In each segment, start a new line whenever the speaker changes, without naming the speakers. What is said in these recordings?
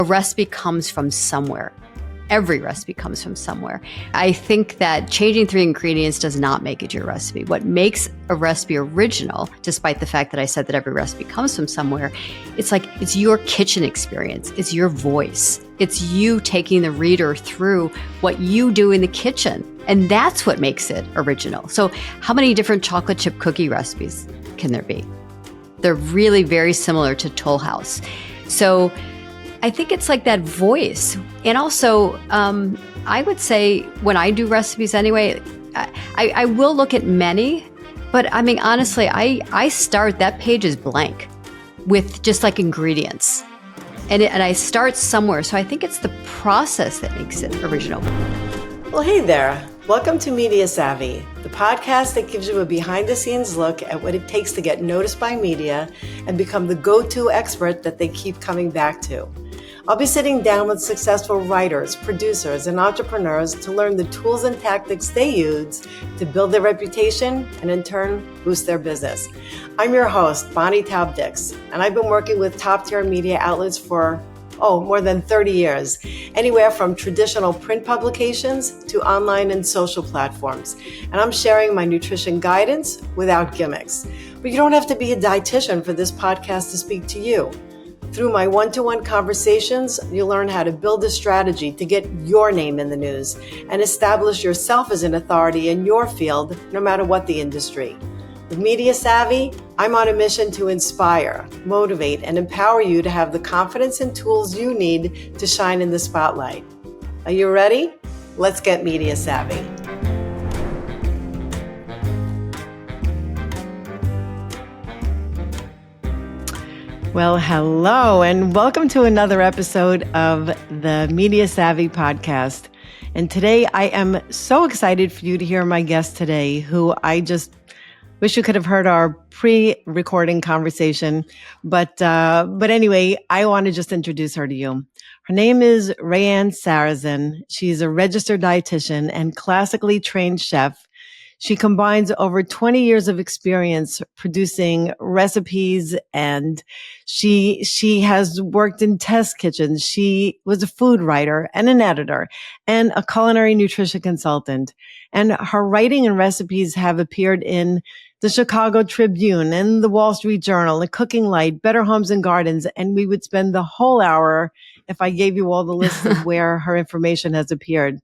A recipe comes from somewhere. Every recipe comes from somewhere. I think that changing 3 ingredients does not make it your recipe. What makes a recipe original, despite the fact that I said that every recipe comes from somewhere, it's your kitchen experience. It's your voice. It's you taking the reader through what you do in the kitchen. And that's what makes it original. So how many different chocolate chip cookie recipes can there be? They're really very similar to Toll House. So I think it's like that voice. And also, I would say when I do recipes anyway, I will look at many, but I mean, honestly, I start, that page is blank with just like ingredients. And I start somewhere. So I think it's the process that makes it original.
Well, hey there. Welcome to Media Savvy, the podcast that gives you a behind-the-scenes look at what it takes to get noticed by media and become the go-to expert that they keep coming back to. I'll be sitting down with successful writers, producers, and entrepreneurs to learn the tools and tactics they use to build their reputation and in turn boost their business. I'm your host, Bonnie Taub-Dix, and I've been working with top-tier media outlets for more than 30 years, anywhere from traditional print publications to online and social platforms. And I'm sharing my nutrition guidance without gimmicks. But you don't have to be a dietitian for this podcast to speak to you. Through my one-to-one conversations, you'll learn how to build a strategy to get your name in the news and establish yourself as an authority in your field, no matter what the industry. With Media Savvy, I'm on a mission to inspire, motivate, and empower you to have the confidence and tools you need to shine in the spotlight. Are you ready? Let's get Media Savvy. Well, hello, and welcome to another episode of the Media Savvy podcast. And today I am so excited for you to hear my guest today, who I just wish you could have heard our pre-recording conversation. But anyway, I want to just introduce her to you. Her name is Raeanne Sarazen. She's a registered dietitian and classically trained chef. She combines over 20 years of experience producing recipes, and she has worked in test kitchens. She was a food writer and an editor and a culinary nutrition consultant. And her writing and recipes have appeared in the Chicago Tribune and the Wall Street Journal, the Cooking Light, Better Homes and Gardens. And we would spend the whole hour if I gave you all the lists of where her information has appeared.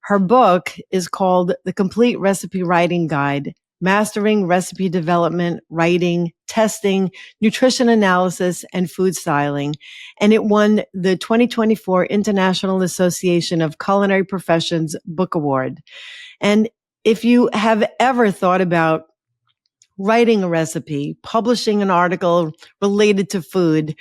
Her book is called The Complete Recipe Writing Guide, Mastering Recipe Development, Writing, Testing, Nutrition Analysis, and Food Styling. And it won the 2024 International Association of Culinary Professions Book Award. And if you have ever thought about writing a recipe, publishing an article related to food,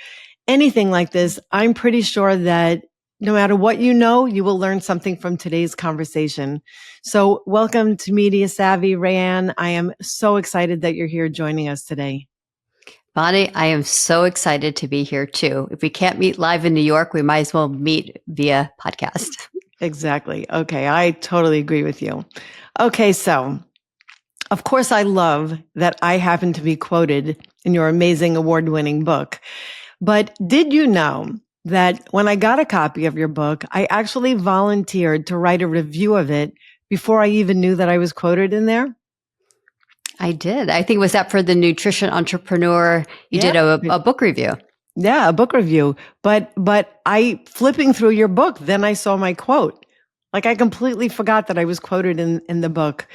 anything like this, I'm pretty sure that no matter what you know, you will learn something from today's conversation. So welcome to Media Savvy, Raeanne. I am so excited that you're here joining us today.
Bonnie, I am so excited to be here too. If we can't meet live in New York, we might as well meet via podcast.
Exactly. Okay. I totally agree with you. Okay. So of course, I love that I happen to be quoted in your amazing award-winning book. But did you know that when I got a copy of your book, I actually volunteered to write a review of it before I even knew that I was quoted in there?
I did. I think, was that for the Nutrition Entrepreneur? You did a book review.
Yeah, a book review. But I, flipping through your book, then I saw my quote. Like, I completely forgot that I was quoted in the book.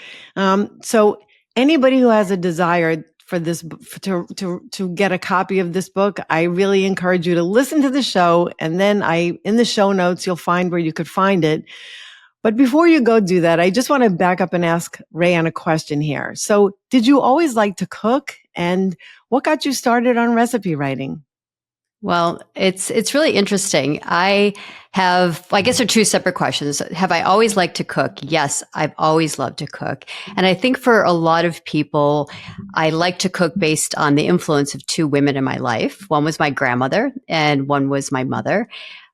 So anybody who has a desire for this, to get a copy of this book, I really encourage you to listen to the show. And then in the show notes, you'll find where you could find it. But before you go do that, I just want to back up and ask Raeanne a question here. So did you always like to cook? And what got you started on recipe writing?
Well, it's really interesting. I guess they're two separate questions. Have I always liked to cook? Yes, I've always loved to cook. And I think for a lot of people, I like to cook based on the influence of 2 women in my life. One was my grandmother and one was my mother,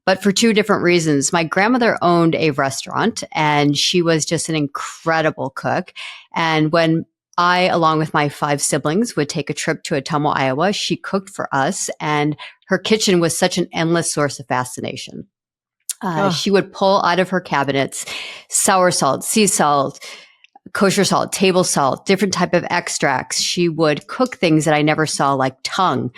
but for 2 different reasons. My grandmother owned a restaurant and she was just an incredible cook. And when I, along with my 5 siblings, would take a trip to Atomo, Iowa. She cooked for us, and her kitchen was such an endless source of fascination. She would pull out of her cabinets sour salt, sea salt, kosher salt, table salt, different type of extracts. She would cook things that I never saw, like tongue,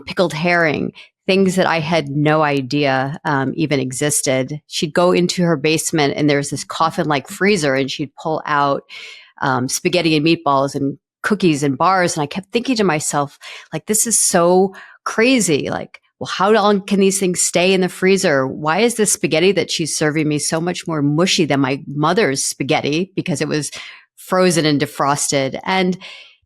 pickled herring, things that I had no idea even existed. She'd go into her basement, and there's this coffin-like freezer, and she'd pull out spaghetti and meatballs and cookies and bars. And I kept thinking to myself, like, this is so crazy. Like, well, how long can these things stay in the freezer? Why is the spaghetti that she's serving me so much more mushy than my mother's spaghetti, because it was frozen and defrosted? And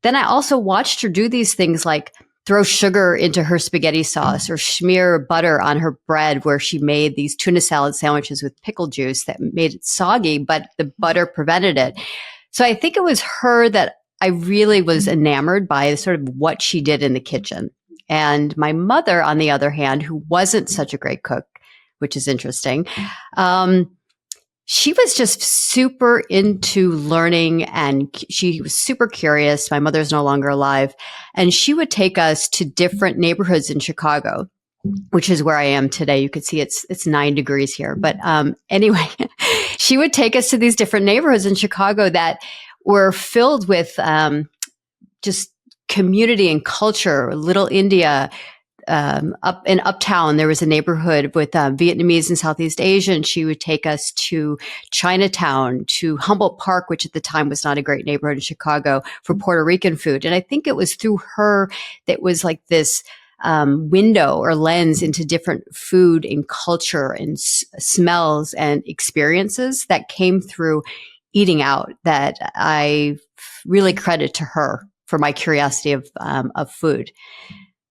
then I also watched her do these things, like throw sugar into her spaghetti sauce or smear butter on her bread, where she made these tuna salad sandwiches with pickle juice that made it soggy, but the butter prevented it. So I think it was her that I really was enamored by, sort of what she did in the kitchen. And my mother, on the other hand, who wasn't such a great cook, which is interesting, she was just super into learning, and she was super curious. My mother's no longer alive, and she would take us to different neighborhoods in Chicago, which is where I am today. You could see it's 9 degrees here. But anyway, she would take us to these different neighborhoods in Chicago that were filled with just community and culture. Little India, up in Uptown, there was a neighborhood with Vietnamese and Southeast Asian. She would take us to Chinatown, to Humboldt Park, which at the time was not a great neighborhood in Chicago, for Puerto Rican food. And I think it was through her that was like this window or lens into different food and culture and smells and experiences that came through eating out, that I really credit to her for my curiosity of food.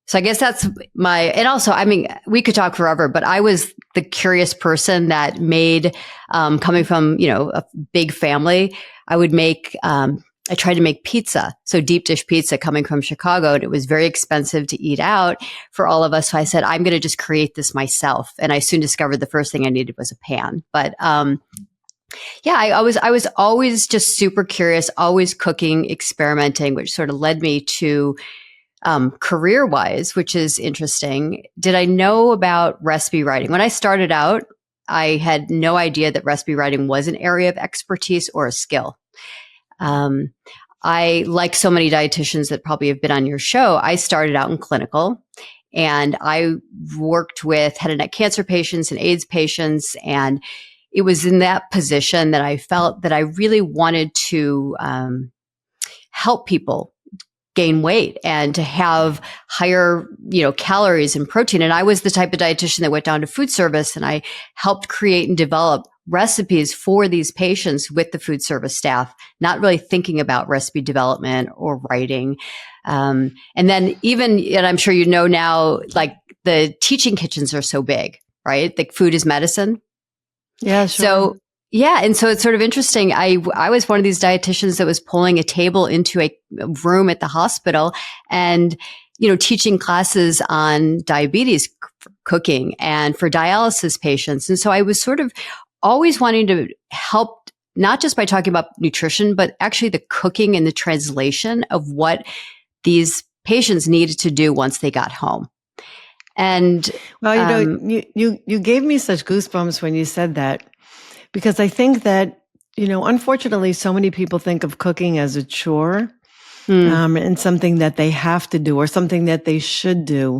So I guess that's and also, I mean, we could talk forever, but I was the curious person that made, coming from, a big family, I tried to make pizza. So deep dish pizza, coming from Chicago, and it was very expensive to eat out for all of us. So I said, I'm going to just create this myself. And I soon discovered the first thing I needed was a pan. But, yeah, I was always just super curious, always cooking, experimenting, which sort of led me to career-wise, which is interesting. Did I know about recipe writing? When I started out, I had no idea that recipe writing was an area of expertise or a skill. I, like so many dietitians that probably have been on your show, I started out in clinical, and I worked with head and neck cancer patients and AIDS patients, and it was in that position that I felt that I really wanted to help people gain weight and to have higher, calories and protein. And I was the type of dietitian that went down to food service, and I helped create and develop recipes for these patients with the food service staff, not really thinking about recipe development or writing. And then and I'm sure you know now, like, the teaching kitchens are so big, right? Like, food is medicine.
Yeah, sure.
So, yeah. And so it's sort of interesting. I was one of these dietitians that was pulling a table into a room at the hospital and, teaching classes on diabetes cooking and for dialysis patients. And so I was sort of always wanting to help, not just by talking about nutrition, but actually the cooking and the translation of what these patients needed to do once they got home. And
well, you gave me such goosebumps when you said that, because I think that, unfortunately, so many people think of cooking as a chore, and something that they have to do or something that they should do,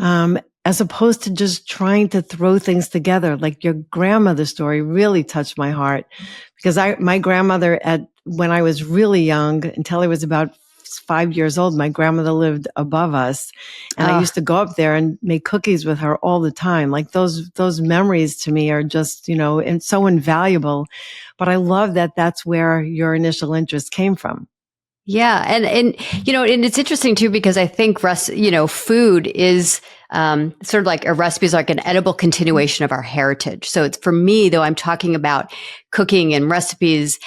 as opposed to just trying to throw things together. Like your grandmother's story really touched my heart, because my grandmother, when I was really young, until I was about 5 years old, my grandmother lived above us, and I used to go up there and make cookies with her all the time. Like those memories to me are just, and so invaluable. But I love that that's where your initial interest came from.
Yeah. And it's interesting too, because I think, food is, sort of like a recipe is like an edible continuation of our heritage. So it's, for me, though, I'm talking about cooking and recipes,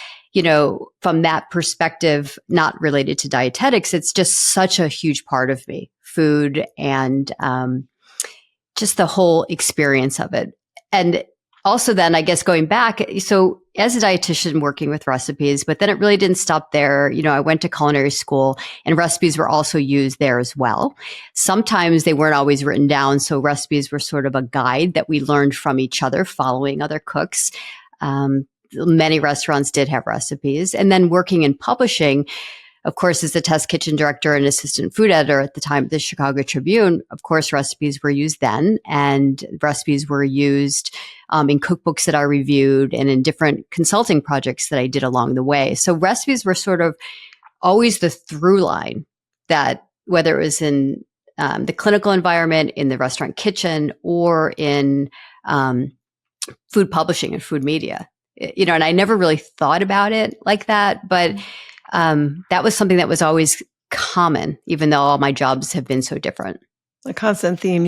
from that perspective, not related to dietetics. It's just such a huge part of me, food and, just the whole experience of it. And also then I guess going back, so as a dietitian working with recipes, but then it really didn't stop there. I went to culinary school and recipes were also used there as well. Sometimes they weren't always written down. So recipes were sort of a guide that we learned from each other, following other cooks. Many restaurants did have recipes. And then working in publishing, of course, as the test kitchen director and assistant food editor at the time of the Chicago Tribune, of course, recipes were used then, and recipes were used in cookbooks that I reviewed and in different consulting projects that I did along the way. So recipes were sort of always the through line that whether it was in the clinical environment, in the restaurant kitchen, or in food publishing and food media. And I never really thought about it like that, but that was something that was always common, even though all my jobs have been so different.
A constant theme.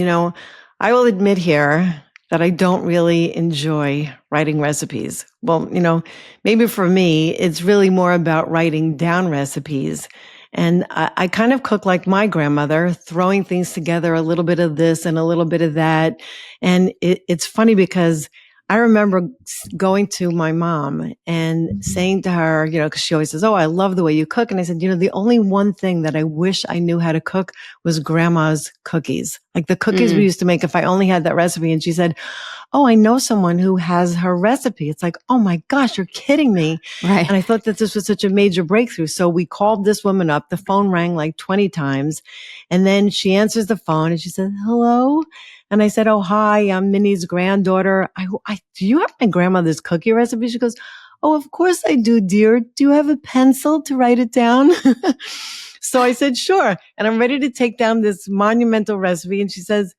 I will admit here that I don't really enjoy writing recipes. Well, maybe for me, it's really more about writing down recipes. And I kind of cook like my grandmother, throwing things together, a little bit of this and a little bit of that. And it's funny because I remember going to my mom and saying to her, because she always says, "Oh, I love the way you cook." And I said, the only one thing that I wish I knew how to cook was grandma's cookies. Like the cookies we used to make, if I only had that recipe. And she said, "Oh, I know someone who has her recipe." It's like, oh my gosh, you're kidding me.
Right.
And I thought that this was such a major breakthrough. So we called this woman up. The phone rang like 20 times. And then she answers the phone and she said, "Hello." And I said, "Oh, hi, I'm Minnie's granddaughter. Do you have my grandmother's cookie recipe?" She goes, "Oh, of course I do, dear. Do you have a pencil to write it down?" So I said, "Sure." And I'm ready to take down this monumental recipe. And she says,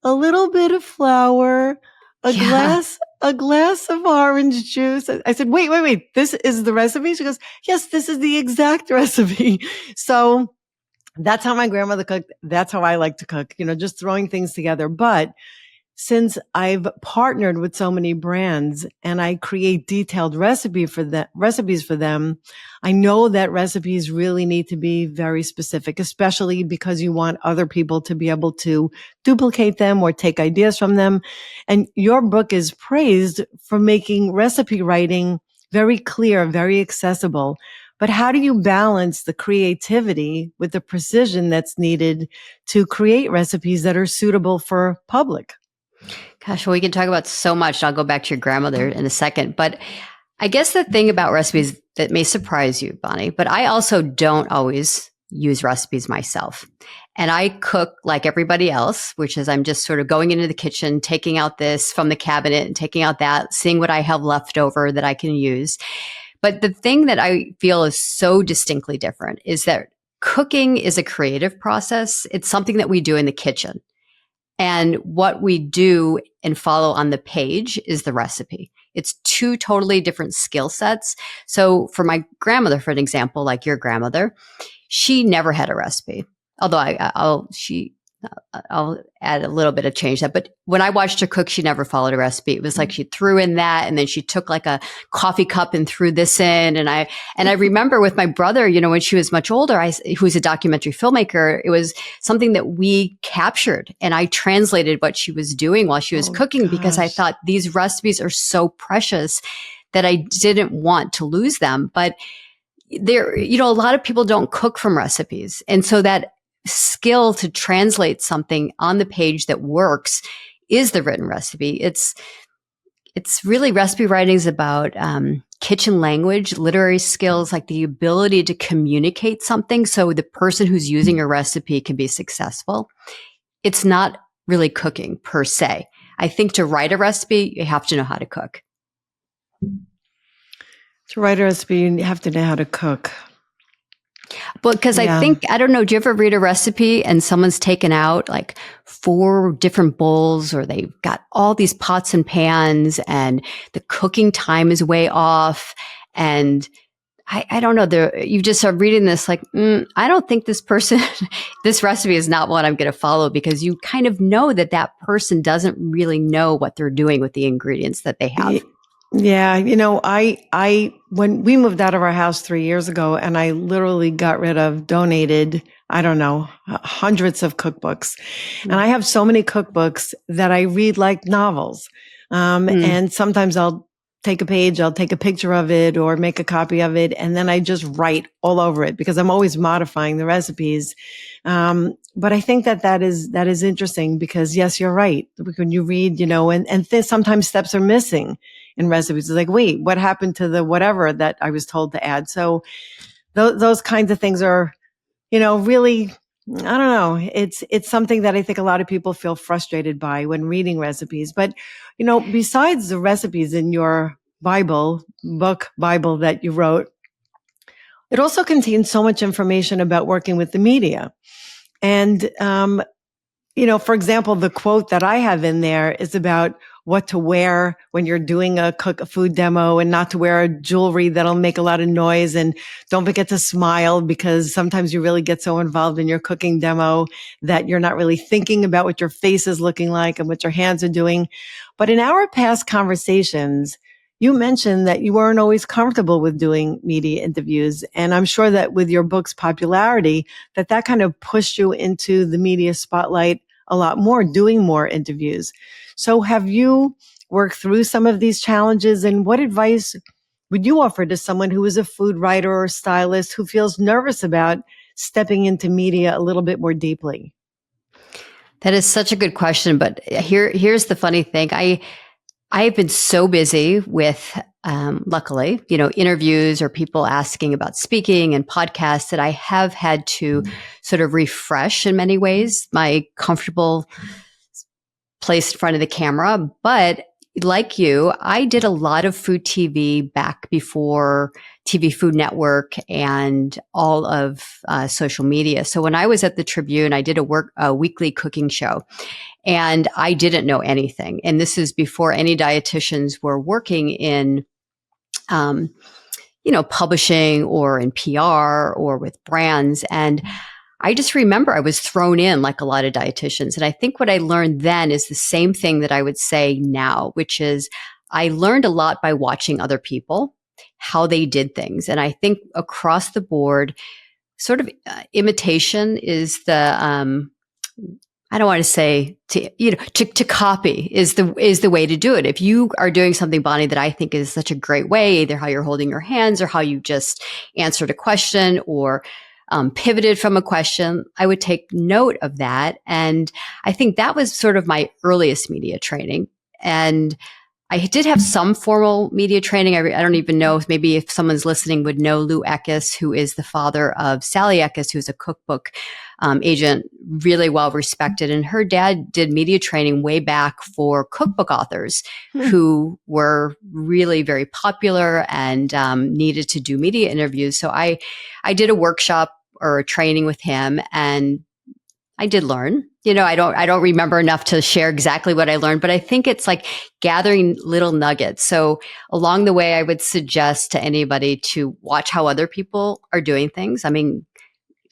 "A little bit of flour, a glass of orange juice." I said, wait. This is the recipe? She goes, "Yes, this is the exact recipe." So that's how my grandmother cooked. That's how I like to cook, just throwing things together. But since I've partnered with so many brands and I create detailed recipes for them, I know that recipes really need to be very specific, especially because you want other people to be able to duplicate them or take ideas from them. And your book is praised for making recipe writing very clear, very accessible. But how do you balance the creativity with the precision that's needed to create recipes that are suitable for public?
Gosh, well, we can talk about so much. I'll go back to your grandmother in a second. But I guess the thing about recipes that may surprise you, Bonnie, but I also don't always use recipes myself. And I cook like everybody else, which is I'm just sort of going into the kitchen, taking out this from the cabinet and taking out that, seeing what I have left over that I can use. But the thing that I feel is so distinctly different is that cooking is a creative process. It's something that we do in the kitchen. And what we do and follow on the page is the recipe. It's two totally different skill sets. So for my grandmother, for an example, like your grandmother, she never had a recipe. Although I'll add a little bit of change that. But when I watched her cook, she never followed a recipe. It was like she threw in that, and then she took like a coffee cup and threw this in. And I remember with my brother, when she was much older, who's a documentary filmmaker, it was something that we captured, and I translated what she was doing while she was cooking because I thought these recipes are so precious that I didn't want to lose them. But there, a lot of people don't cook from recipes, and so that skill to translate something on the page that works is the written recipe. It's really recipe writing is about kitchen language, literary skills, like the ability to communicate something so the person who's using a recipe can be successful. It's not really cooking per se. I think to write a recipe, you have to know how to cook.
To write a recipe, you have to know how to cook.
But because I think, I don't know, do you ever read a recipe and someone's taken out like 4 different bowls, or they've got all these pots and pans and the cooking time is way off, and I don't know, you just are reading this like, I don't think this person, this recipe is not what I'm going to follow, because you kind of know that person doesn't really know what they're doing with the ingredients that they have.
Yeah. I when we moved out of our house 3 years ago, and I literally donated I don't know, hundreds of cookbooks. And I have so many cookbooks that I read like novels. And sometimes I'll take a page, I'll take a picture of it or make a copy of it. And then I just write all over it because I'm always modifying the recipes. But I think that is interesting because yes, you're right. When you read, and sometimes steps are missing in recipes. It's like, wait, what happened to the whatever that I was told to add? So those kinds of things are, really, I don't know. It's something that I think a lot of people feel frustrated by when reading recipes. But, besides the recipes in your Bible that you wrote, it also contains so much information about working with the media. And, for example, the quote that I have in there is about what to wear when you're doing a food demo and not to wear jewelry that'll make a lot of noise. And don't forget to smile because sometimes you really get so involved in your cooking demo that you're not really thinking about what your face is looking like and what your hands are doing. But in our past conversations, you mentioned that you weren't always comfortable with doing media interviews. And I'm sure that with your book's popularity, that kind of pushed you into the media spotlight a lot more, doing more interviews. So have you worked through some of these challenges, and what advice would you offer to someone who is a food writer or stylist who feels nervous about stepping into media a little bit more deeply?
That is such a good question. But here's the funny thing. I've been so busy with, luckily, interviews or people asking about speaking and podcasts that I have had to sort of refresh in many ways my comfortable place in front of the camera. But like you, I did a lot of food TV back before TV Food Network and all of social media. So when I was at the Tribune, I did a weekly cooking show. And I didn't know anything. And this is before any dietitians were working in, publishing or in PR or with brands. And I just remember I was thrown in like a lot of dietitians. And I think what I learned then is the same thing that I would say now, which is I learned a lot by watching other people, how they did things. And I think across the board, sort of imitation is the, I don't want to say to copy is the way to do it. If you are doing something, Bonnie, that I think is such a great way, either how you're holding your hands or how you just answered a question or pivoted from a question, I would take note of that. And I think that was sort of my earliest media training. And I did have some formal media training. I don't even know if maybe if someone's listening would know Lou Eckes, who is the father of Sally Eckes, who's a cookbook agent, really well respected. And her dad did media training way back for cookbook authors who were really very popular and needed to do media interviews. So I did a workshop or a training with him, and I did learn. I don't remember enough to share exactly what I learned, but I think it's like gathering little nuggets. So along the way, I would suggest to anybody to watch how other people are doing things. I mean,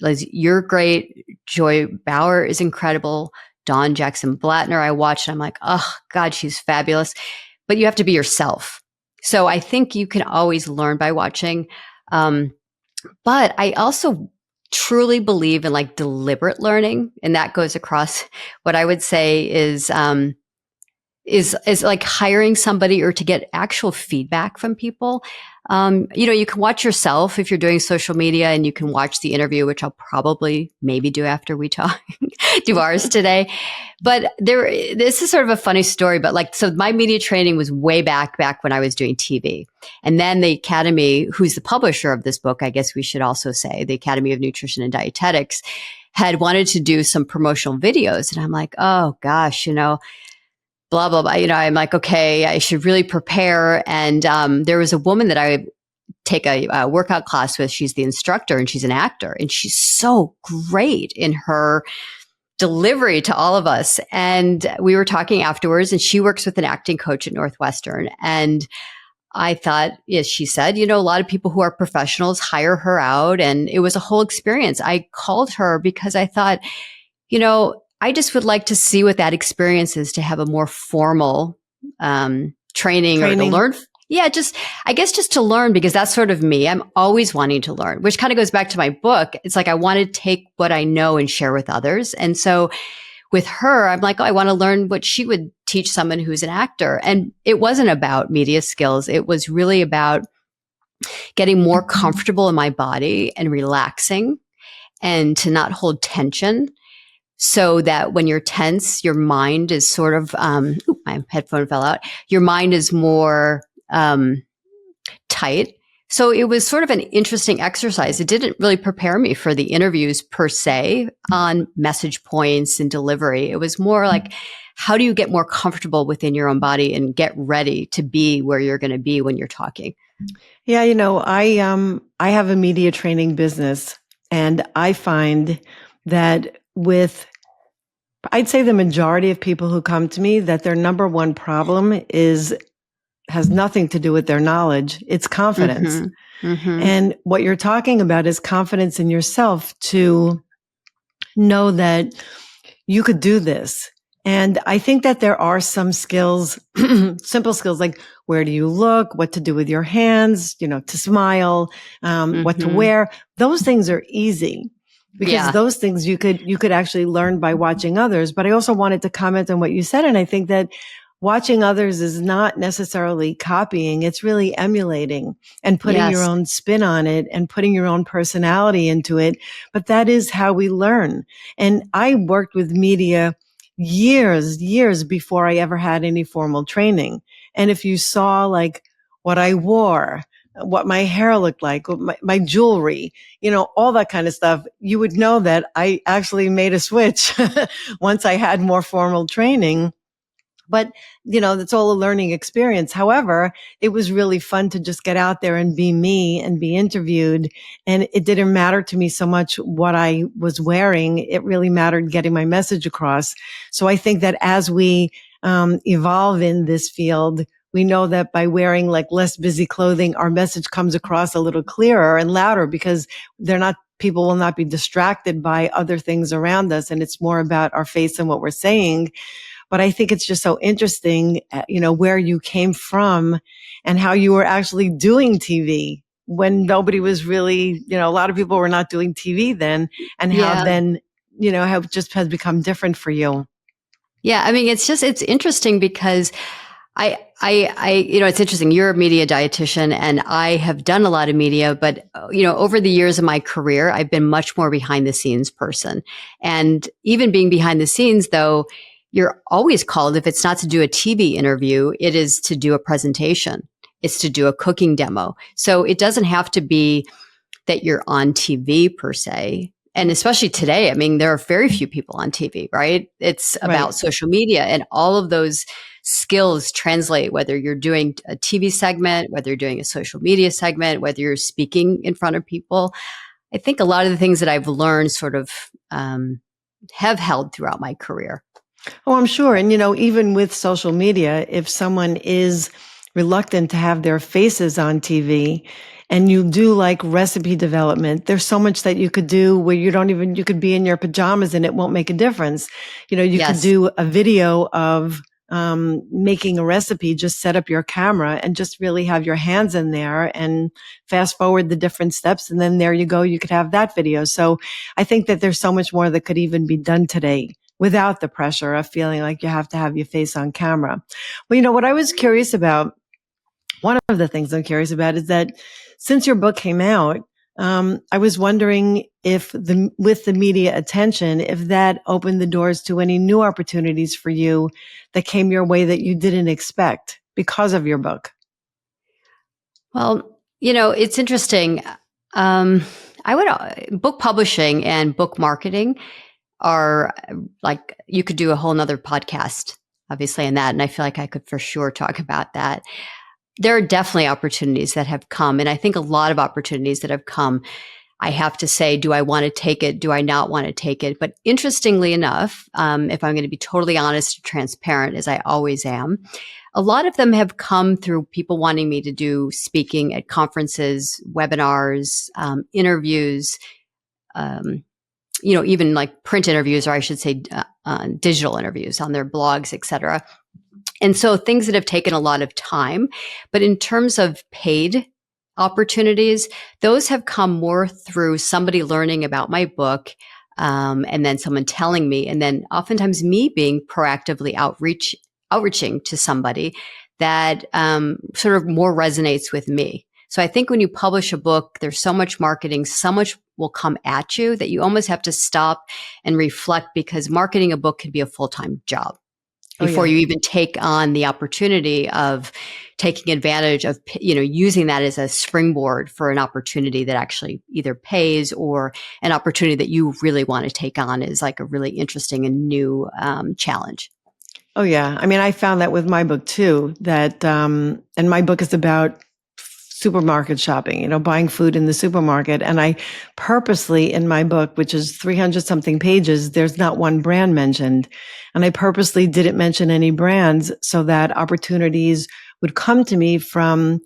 Liz, you're great. Joy Bauer is incredible. Dawn Jackson Blattner, I watched, and I'm like, oh God, she's fabulous. But you have to be yourself. So I think you can always learn by watching. But I also truly believe in like deliberate learning. And that goes across what I would say is like hiring somebody or to get actual feedback from people. You can watch yourself if you're doing social media, and you can watch the interview, which I'll probably maybe do after we do ours today. But this is sort of a funny story, but so my media training was way back when I was doing TV. And then the Academy, who's the publisher of this book, I guess we should also say, the Academy of Nutrition and Dietetics, had wanted to do some promotional videos. And I'm like, oh gosh, blah, blah, blah. I'm like, okay, I should really prepare. And there was a woman that I would take a workout class with. She's the instructor and she's an actor. And she's so great in her delivery to all of us. And we were talking afterwards, and she works with an acting coach at Northwestern. And I thought, yes, she said, a lot of people who are professionals hire her out. And it was a whole experience. I called her because I thought, I just would like to see what that experience is to have a more formal training or to learn. Yeah, I guess just to learn, because that's sort of me. I'm always wanting to learn, which kind of goes back to my book. It's like I want to take what I know and share with others. And so with her, I'm like, oh, I want to learn what she would teach someone who's an actor. And it wasn't about media skills. It was really about getting more comfortable in my body and relaxing and to not hold tension, so that when you're tense, your mind is sort of, my headphone fell out. Your mind is more tight. So it was sort of an interesting exercise. It didn't really prepare me for the interviews per se on message points and delivery. It was more like, how do you get more comfortable within your own body and get ready to be where you're going to be when you're talking?
Yeah, I have a media training business, and I find that I'd say the majority of people who come to me, that their number one problem has nothing to do with their knowledge. It's confidence.
Mm-hmm. Mm-hmm.
And what you're talking about is confidence in yourself to know that you could do this. And I think that there are some skills, simple skills, like where do you look, what to do with your hands, to smile, what to wear. Those things are easy, because those things you could actually learn by watching others. But I also wanted to comment on what you said. And I think that watching others is not necessarily copying. It's really emulating and putting your own spin on it and putting your own personality into it. But that is how we learn. And I worked with media years before I ever had any formal training. And if you saw like what I wore, what my hair looked like, my jewelry, all that kind of stuff, you would know that I actually made a switch once I had more formal training. But, that's all a learning experience. However, it was really fun to just get out there and be me and be interviewed. And it didn't matter to me so much what I was wearing. It really mattered getting my message across. So I think that as we evolve in this field, we know that by wearing like less busy clothing, our message comes across a little clearer and louder, because people will not be distracted by other things around us. And it's more about our face and what we're saying. But I think it's just so interesting, where you came from and how you were actually doing TV when nobody was really, a lot of people were not doing TV then, and how then, how it just has become different for you.
Yeah. I mean, it's interesting because it's interesting. You're a media dietitian and I have done a lot of media, but over the years of my career, I've been much more behind the scenes person. And even being behind the scenes, though, you're always called, if it's not to do a TV interview, it is to do a presentation. It's to do a cooking demo. So it doesn't have to be that you're on TV per se. And especially today, I mean, there are very few people on TV, right? It's about social media, and all of those skills translate, whether you're doing a TV segment, whether you're doing a social media segment, whether you're speaking in front of people. I think a lot of the things that I've learned sort of have held throughout my career.
Oh, I'm sure. And, even with social media, if someone is reluctant to have their faces on TV and you do like recipe development, there's so much that you could do where you could be in your pajamas and it won't make a difference. You could do a video of making a recipe, just set up your camera and just really have your hands in there and fast forward the different steps. And then there you go. You could have that video. So I think that there's so much more that could even be done today without the pressure of feeling like you have to have your face on camera. Well, what I was curious about, one of the things I'm curious about is that since your book came out, I was wondering if with the media attention, if that opened the doors to any new opportunities for you that came your way that you didn't expect because of your book.
Well, it's interesting. Book publishing and book marketing are like, you could do a whole nother podcast, obviously, on that. And I feel like I could for sure talk about that. There are definitely opportunities that have come. And I think a lot of opportunities that have come, I have to say, do I want to take it? Do I not want to take it? But interestingly enough, if I'm going to be totally honest and transparent, as I always am, a lot of them have come through people wanting me to do speaking at conferences, webinars, interviews, even like print interviews, or I should say digital interviews on their blogs, et cetera. And so things that have taken a lot of time, but in terms of paid opportunities, those have come more through somebody learning about my book, and then someone telling me, and then oftentimes me being proactively outreaching to somebody that sort of more resonates with me. So I think when you publish a book, there's so much marketing, so much will come at you that you almost have to stop and reflect, because marketing a book can be a full-time job before you even take on the opportunity of taking advantage of, using that as a springboard for an opportunity that actually either pays, or an opportunity that you really want to take on is like a really interesting and new challenge.
Oh, yeah. I mean, I found that with my book too, that, and my book is about supermarket shopping, buying food in the supermarket. And I purposely, in my book, which is 300 something pages, there's not one brand mentioned. And I purposely didn't mention any brands so that opportunities would come to me from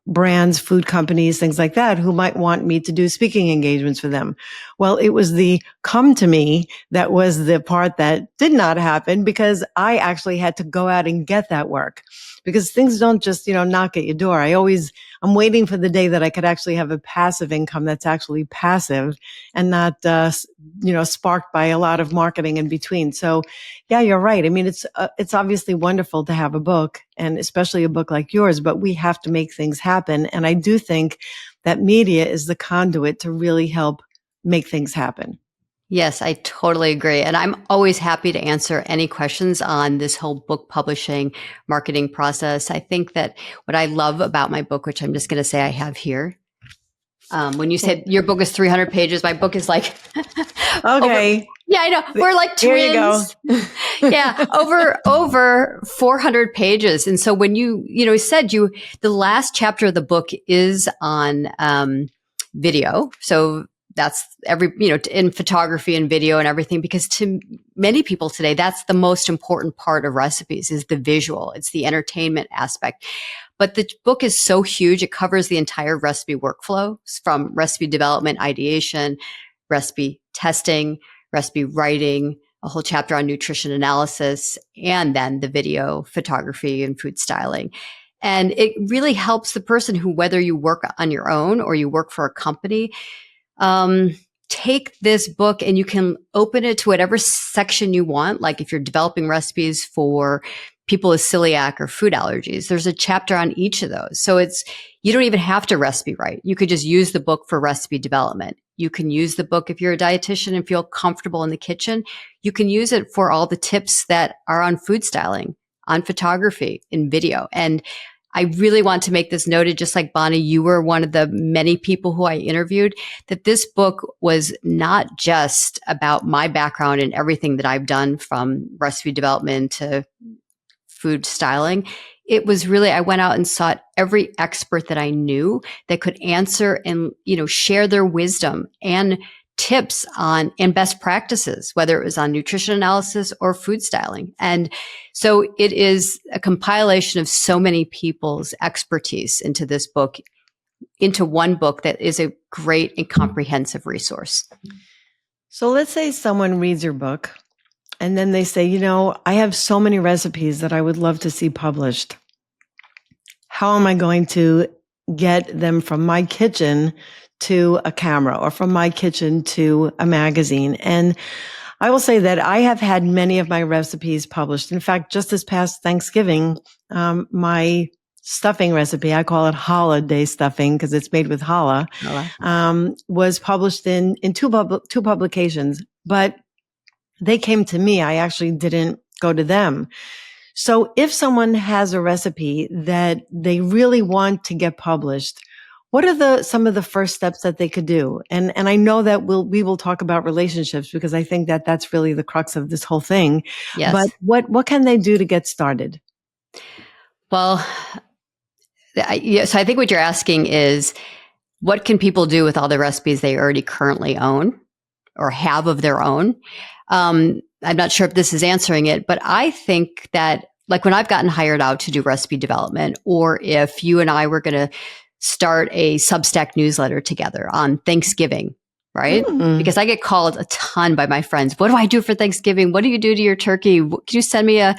brands, food companies, things like that, who might want me to do speaking engagements for them. Well, it was the come to me that was the part that did not happen, because I actually had to go out and get that work, because things don't just, knock at your door. I'm waiting for the day that I could actually have a passive income that's actually passive and not, sparked by a lot of marketing in between. So yeah, you're right. I mean, it's obviously wonderful to have a book, and especially a book like yours, but we have to make things happen. And I do think that media is the conduit to really help make things happen.
Yes, I totally agree. And I'm always happy to answer any questions on this whole book publishing marketing process. I think that what I love about my book, which I'm just going to say I have here, when you said your book is 300 pages, my book is like,
okay.
Yeah, I know. We're like twins.
Here you go.
Yeah, over 400 pages. And so when you said the last chapter of the book is on video. So that's in photography and video and everything, because to many people today, that's the most important part of recipes, is the visual. It's the entertainment aspect. But the book is so huge. It covers the entire recipe workflow, from recipe development, ideation, recipe testing, recipe writing, a whole chapter on nutrition analysis, and then the video, photography, and food styling. And it really helps the person who, whether you work on your own or you work for a company, take this book and you can open it to whatever section you want. Like if you're developing recipes for people with celiac or food allergies, there's a chapter on each of those. So you don't even have to recipe write. You could just use the book for recipe development. You can use the book if you're a dietitian and feel comfortable in the kitchen. You can use it for all the tips that are on food styling, on photography, in video. And I really want to make this noted, just like Bonnie, you were one of the many people who I interviewed, that this book was not just about my background and everything that I've done from recipe development to food styling. It was really, I went out and sought every expert that I knew that could answer and, share their wisdom and tips on and best practices, whether it was on nutrition analysis or food styling. And so it is a compilation of so many people's expertise into this book, into one book that is a great and comprehensive resource.
So let's say someone reads your book and then they say, I have so many recipes that I would love to see published. How am I going to get them from my kitchen to a camera, or from my kitchen to a magazine? And I will say that I have had many of my recipes published. In fact, just this past Thanksgiving, my stuffing recipe, I call it holiday stuffing because it's made with challah, was published in two publications, but they came to me. I actually didn't go to them. So if someone has a recipe that they really want to get published, what are some of the first steps that they could do? And I know that we will talk about relationships, because I think that that's really the crux of this whole thing.
Yes.
But what can they do to get started?
Well, so I think what you're asking is, what can people do with all the recipes they already currently own or have of their own? I'm not sure if this is answering it, but I think that, like, when I've gotten hired out to do recipe development, or if you and I were going to start a Substack newsletter together on Thanksgiving, right? Mm-hmm. Because I get called a ton by my friends. What do I do for Thanksgiving? What do you do to your turkey? Can you send me a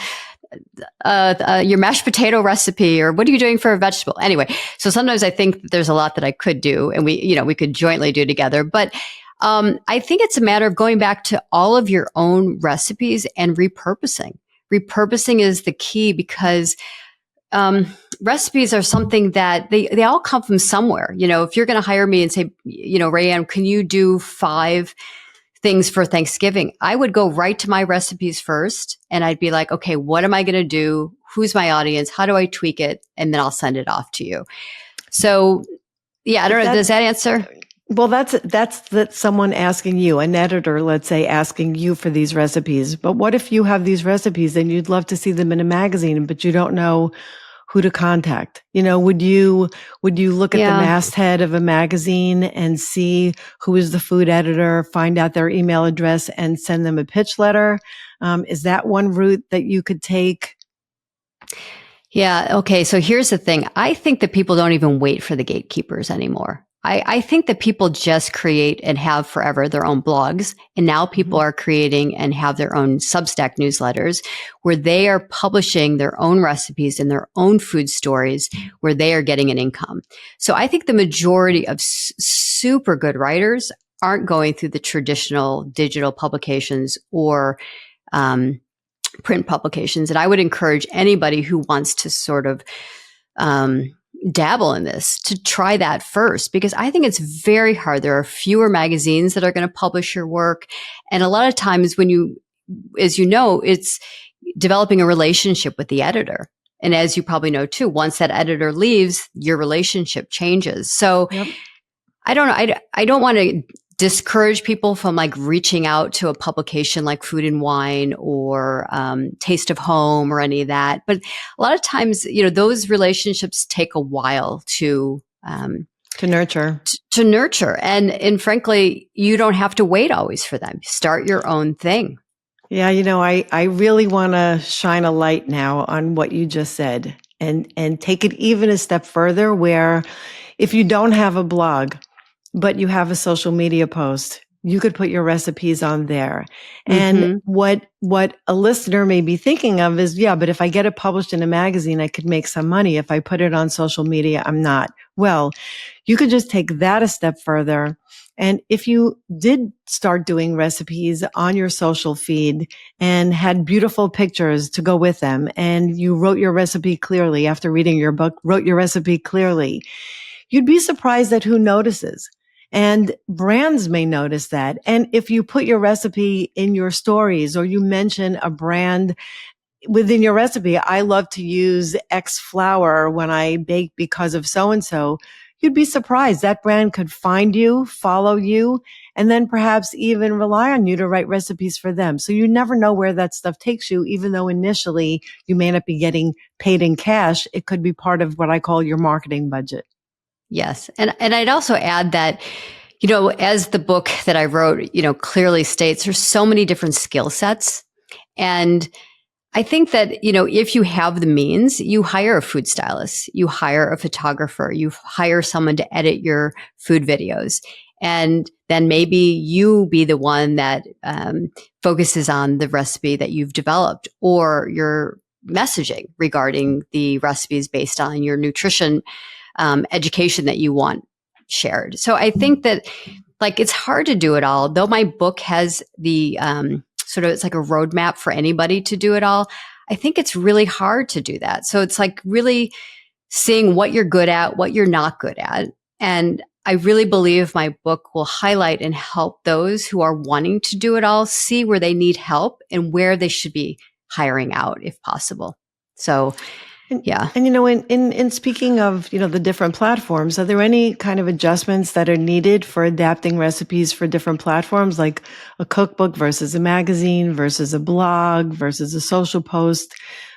your mashed potato recipe, or what are you doing for a vegetable? Anyway, so sometimes I think that there's a lot that I could do, and we could jointly do together. But I think it's a matter of going back to all of your own recipes and repurposing. Repurposing is the key, because recipes are something that they all come from somewhere. If you're going to hire me and say, Raeanne, can you do 5 things for Thanksgiving? I would go right to my recipes first, and I'd be like, okay, what am I going to do? Who's my audience? How do I tweak it? And then I'll send it off to you. So yeah, I don't know. Does that answer?
Well, that's someone asking you, an editor, let's say, asking you for these recipes. But what if you have these recipes and you'd love to see them in a magazine, but you don't know who to contact? Would you look at the masthead of a magazine and see who is the food editor, find out their email address, and send them a pitch letter? Is that one route that you could take?
Yeah. Okay. So here's the thing. I think that people don't even wait for the gatekeepers anymore. I think that people just create and have forever their own blogs. And now people are creating and have their own Substack newsletters where they are publishing their own recipes and their own food stories where they are getting an income. So I think the majority of super good writers aren't going through the traditional digital publications or print publications. And I would encourage anybody who wants to sort of dabble in this to try that first, because I think it's very hard. There are fewer magazines that are going to publish your work. And a lot of times as you know, it's developing a relationship with the editor. And as you probably know too, once that editor leaves, your relationship changes. So I don't know. I don't want to discourage people from reaching out to a publication like Food and Wine or Taste of Home or any of that. But a lot of times, those relationships take a while to
nurture.
To nurture. And frankly, you don't have to wait always for them. Start your own thing.
Yeah, I really want to shine a light now on what you just said and take it even a step further, where if you don't have a blog, but you have a social media post, you could put your recipes on there. And what a listener may be thinking of is, but if I get it published in a magazine, I could make some money. If I put it on social media, I'm not. Well, you could just take that a step further. And if you did start doing recipes on your social feed and had beautiful pictures to go with them, and you wrote your recipe clearly after reading your book, wrote your recipe clearly, you'd be surprised at who notices. And brands may notice that. And if you put your recipe in your stories, or you mention a brand within your recipe, I love to use X flour when I bake because of so-and-so, you'd be surprised. That brand could find you, follow you, and then perhaps even rely on you to write recipes for them. So you never know where that stuff takes you, even though initially you may not be getting paid in cash. It could be part of what I call your marketing budget.
Yes. And I'd also add that, as the book that I wrote, clearly states, there's so many different skill sets. And I think that, if you have the means, you hire a food stylist, you hire a photographer, you hire someone to edit your food videos. And then maybe you be the one that focuses on the recipe that you've developed, or your messaging regarding the recipes based on your nutrition education that you want shared. So I think that it's hard to do it all, though my book has the it's like a roadmap for anybody to do it all. I think it's really hard to do that. So it's really seeing what you're good at, what you're not good at. And I really believe my book will highlight and help those who are wanting to do it all see where they need help and where they should be hiring out if possible. So yeah.
And in speaking of, the different platforms, are there any kind of adjustments that are needed for adapting recipes for different platforms, like a cookbook versus a magazine versus a blog versus a social post?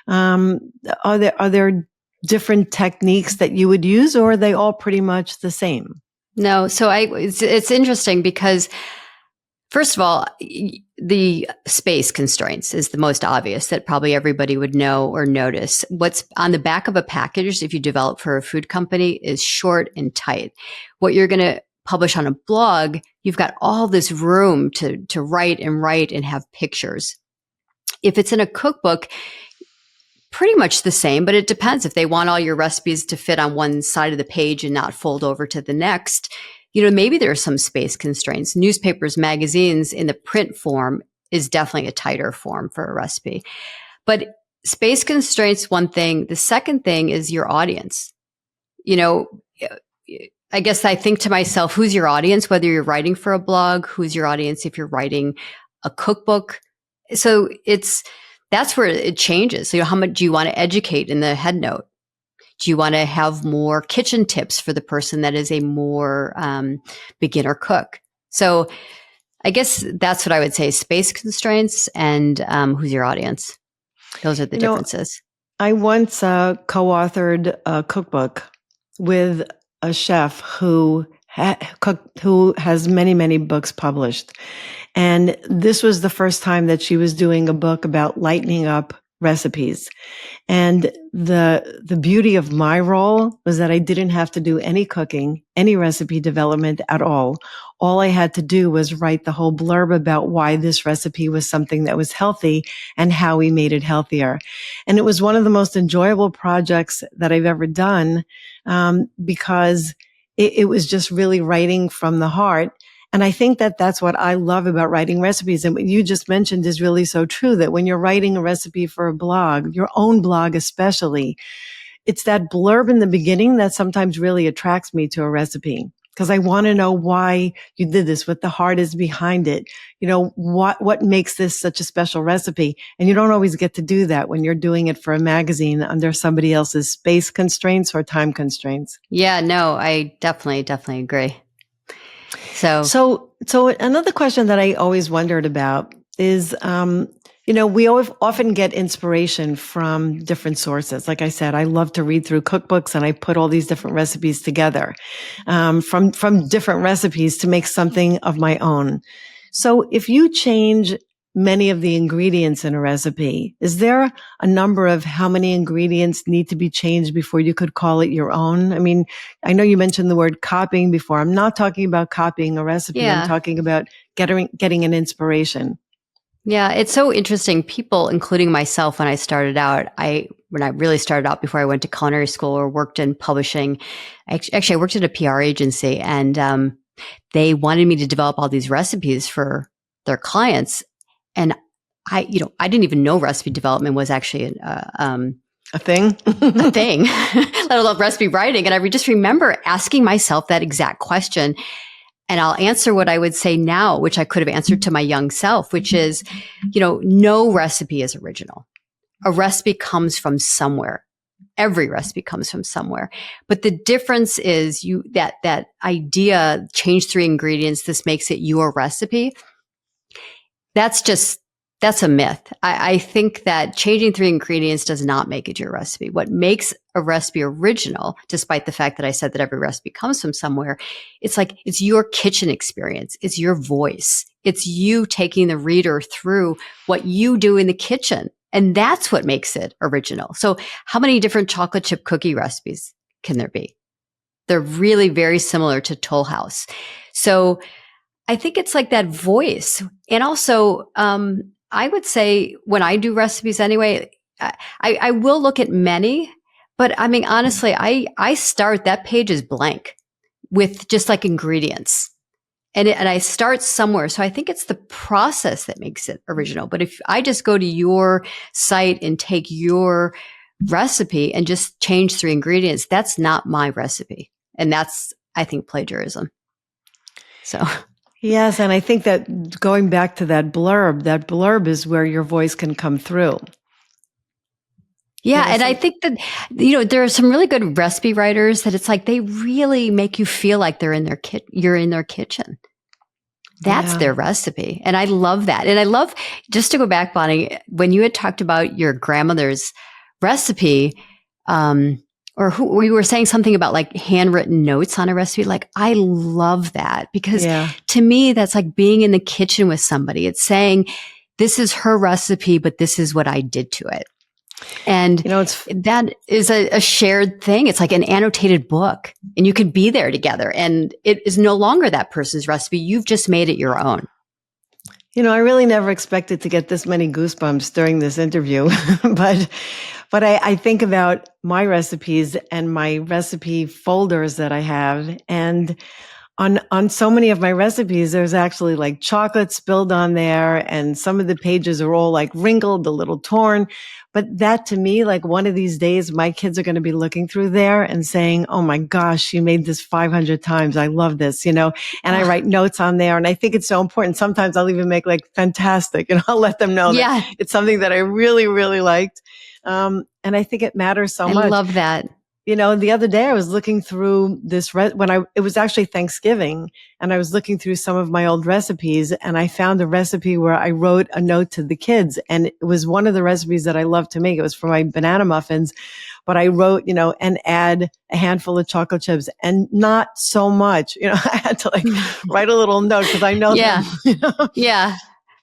Are there different techniques that you would use, or are they all pretty much the same?
No. So it's interesting because, first of all, the space constraints is the most obvious that probably everybody would know or notice. What's on the back of a package, if you develop for a food company, is short and tight. What you're going to publish on a blog, you've got all this room to write and have pictures. If it's in a cookbook, pretty much the same, but it depends. If they want all your recipes to fit on one side of the page and not fold over to the next, maybe there are some space constraints. Newspapers, magazines in the print form is definitely a tighter form for a recipe. But space constraints, one thing. The second thing is your audience. I guess I think to myself, who's your audience, whether you're writing for a blog, who's your audience if you're writing a cookbook? So that's where it changes. So, how much do you want to educate in the head note? Do you want to have more kitchen tips for the person that is a more beginner cook? So I guess that's what I would say, space constraints and who's your audience. Those are the differences.
I once co-authored a cookbook with a chef who has many, many books published. And this was the first time that she was doing a book about lightening up recipes. And the beauty of my role was that I didn't have to do any cooking, any recipe development at all. All I had to do was write the whole blurb about why this recipe was something that was healthy and how we made it healthier. And it was one of the most enjoyable projects that I've ever done, because it was just really writing from the heart. And I think that that's what I love about writing recipes. And what you just mentioned is really so true, that when you're writing a recipe for a blog, your own blog especially, it's that blurb in the beginning that sometimes really attracts me to a recipe. Because I want to know why you did this, what the heart is behind it. What makes this such a special recipe? And you don't always get to do that when you're doing it for a magazine under somebody else's space constraints or time constraints.
Yeah, no, I definitely agree. So
another question that I always wondered about is, we often get inspiration from different sources. Like I said, I love to read through cookbooks and I put all these different recipes together, from different recipes to make something of my own. So if you change many of the ingredients in a recipe, is there a number of how many ingredients need to be changed before you could call it your own? I mean, I know you mentioned the word copying before. I'm not talking about copying a recipe.
Yeah.
I'm talking about getting an inspiration.
Yeah, it's so interesting. People, including myself, when I started out, when I really started out before I went to culinary school or worked in publishing, actually I worked at a PR agency, and they wanted me to develop all these recipes for their clients. And I didn't even know recipe development was actually
a thing,
a thing, let alone recipe writing. And I just remember asking myself that exact question. And I'll answer what I would say now, which I could have answered to my young self, which is, no recipe is original. A recipe comes from somewhere. Every recipe comes from somewhere. But the difference is that idea, change 3 ingredients, this makes it your recipe. That's a myth. I think that changing 3 ingredients does not make it your recipe. What makes a recipe original, despite the fact that I said that every recipe comes from somewhere, it's your kitchen experience. It's your voice. It's you taking the reader through what you do in the kitchen. And that's what makes it original. So how many different chocolate chip cookie recipes can there be? They're really very similar to Toll House. So I think it's like that voice. And also, I would say when I do recipes anyway, I will look at many, but I mean, honestly, I start, that page is blank with just like ingredients. And I start somewhere. So I think it's the process that makes it original. But if I just go to your site and take your recipe and just change 3 ingredients, that's not my recipe. And that's, I think, plagiarism. So.
Yes, and I think that going back to that blurb is where your voice can come through.
Yeah, and I think that, there are some really good recipe writers that it's like they really make you feel like you're in their kitchen. That's their recipe. And I love that. And I love, just to go back, Bonnie, when you had talked about your grandmother's recipe, or we were saying something about like handwritten notes on a recipe. Like, I love that because to me, that's like being in the kitchen with somebody. It's saying, this is her recipe, but this is what I did to it. And that is a shared thing. It's like an annotated book, and you could be there together, and it is no longer that person's recipe. You've just made it your own. I
really never expected to get this many goosebumps during this interview, but But I think about my recipes and my recipe folders that I have. And on so many of my recipes, there's actually like chocolate spilled on there, and some of the pages are all like wrinkled, a little torn. But that to me, like one of these days, my kids are going to be looking through there and saying, "Oh my gosh, you made this 500 times. I love this," And I write notes on there, and I think it's so important. Sometimes I'll even make like fantastic, and I'll let them know
Yeah.
that it's something that I really, really liked. And I think it matters so much.
I love that.
The other day I was looking through this it was actually Thanksgiving, and I was looking through some of my old recipes, and I found a recipe where I wrote a note to the kids, and it was one of the recipes that I love to make. It was for my banana muffins, but I wrote, and add a handful of chocolate chips, and not so much, I had to like write a little note because I know
Yeah.
them,
Yeah.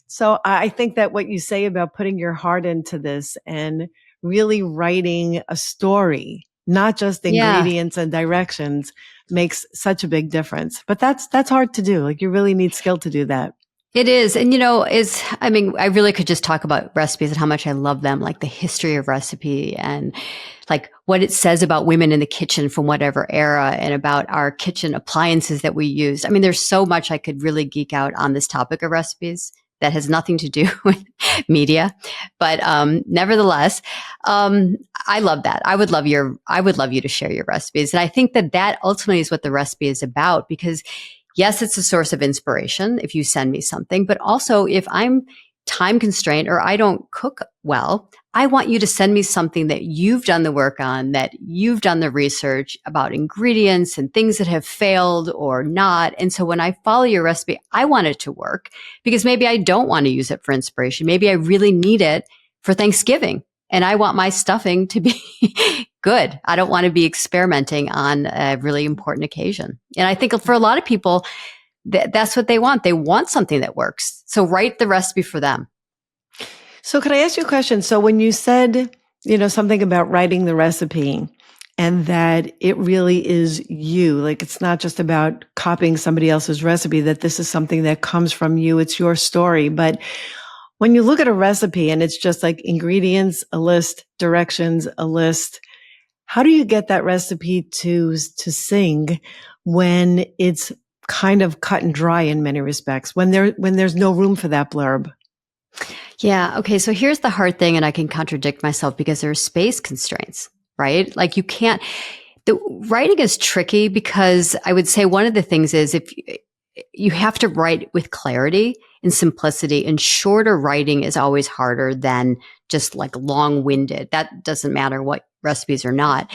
So I think that what you say about putting your heart into this and really writing a story, not just ingredients and directions, makes such a big difference. But that's hard to do. Like you really need skill to do that.
It is. And, I really could just talk about recipes and how much I love them, like the history of recipe and like what it says about women in the kitchen from whatever era and about our kitchen appliances that we used. I mean, there's so much I could really geek out on this topic of recipes that has nothing to do with media. But nevertheless, I love that. I would love you to share your recipes. And I think that ultimately is what the recipe is about, because yes, it's a source of inspiration if you send me something, but also if I'm time constrained or I don't cook well, I want you to send me something that you've done the work on, that you've done the research about ingredients and things that have failed or not. And so when I follow your recipe, I want it to work because maybe I don't want to use it for inspiration. Maybe I really need it for Thanksgiving and I want my stuffing to be good. I don't want to be experimenting on a really important occasion. And I think for a lot of people, that's what they want. They want something that works. So write the recipe for them.
So could I ask you a question? So when you said, something about writing the recipe and that it really is you, like it's not just about copying somebody else's recipe, that this is something that comes from you. It's your story. But when you look at a recipe and it's just like ingredients, a list, directions, a list, how do you get that recipe to sing when it's kind of cut and dry in many respects, when there's no room for that blurb?
Yeah. Okay. So here's the hard thing, and I can contradict myself because there's space constraints, right? Like the writing is tricky because I would say one of the things is if you have to write with clarity and simplicity, and shorter writing is always harder than just like long-winded. That doesn't matter what recipes are not.